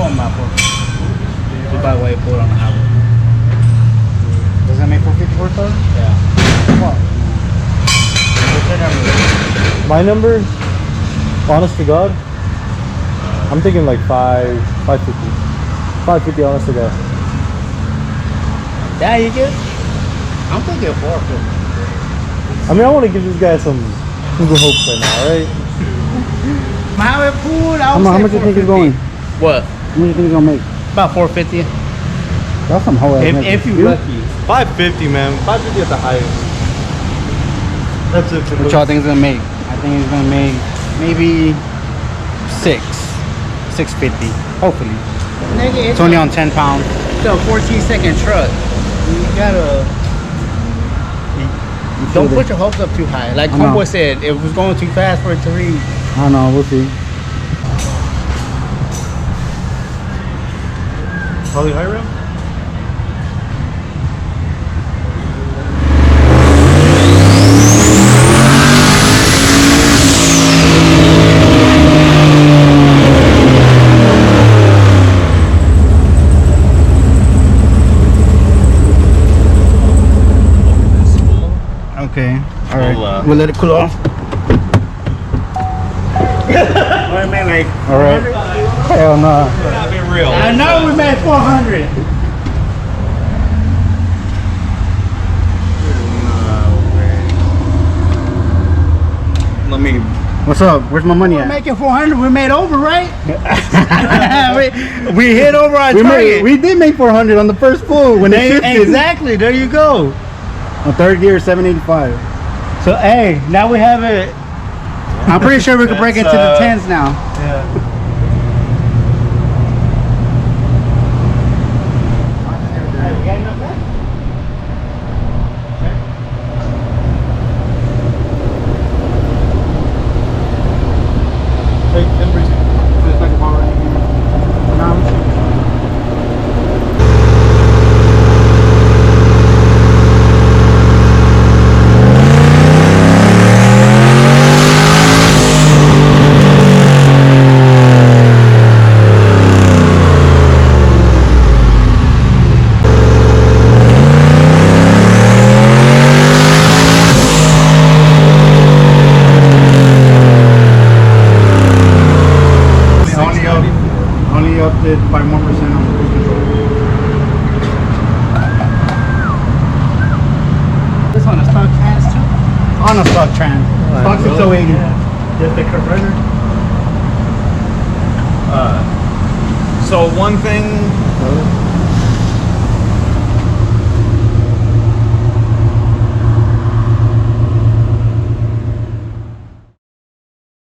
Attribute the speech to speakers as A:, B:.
A: want my 450. We buy way for it on the highway.
B: Does that make 450 horsepower?
A: Yeah.
B: Come on.
A: What's your number?
C: My number, honest to God, I'm thinking like 550. 550, honest to God.
A: Yeah, you get. I'm thinking 450.
C: I mean, I want to give this guy some good hopes right now, right?
A: My pool,
B: How much do you think it's going?
A: What?
B: How much do you think it's gonna make?
A: About 450.
B: That's some whole ass
A: If you lucky.
C: 550, man. 550 at the highest. That's it.
B: What y'all think it's gonna make? I think it's gonna make maybe 650. Hopefully.
A: Nigga,
B: It's only on 10 pounds.
A: It's a 14-second truck. You gotta. Don't put your hopes up too high. Like Homeboy said, it was going too fast for it to read.
B: I don't know, we'll see.
C: Probably high rail?
B: Okay, alright. We'll let it cool off.
A: Alright, man, like.
B: Alright. Hell no.
C: Not being real.
A: I know we made 400.
C: Let me.
B: What's up? Where's my money
A: We're
B: at?
A: making 400. We made over, right? we hit over our target.
B: We did make 400 on the first pull when they shifted.
A: Exactly. There you go.
B: On third gear, 785.
A: So hey, now we have it. I'm pretty sure we could break into the tens now.
C: Yeah.
B: Only upped it by 1% on cruise control.
A: This one is stock trans too.
B: On a stock trans. Stock 6080.
A: Just the converter.
C: So one thing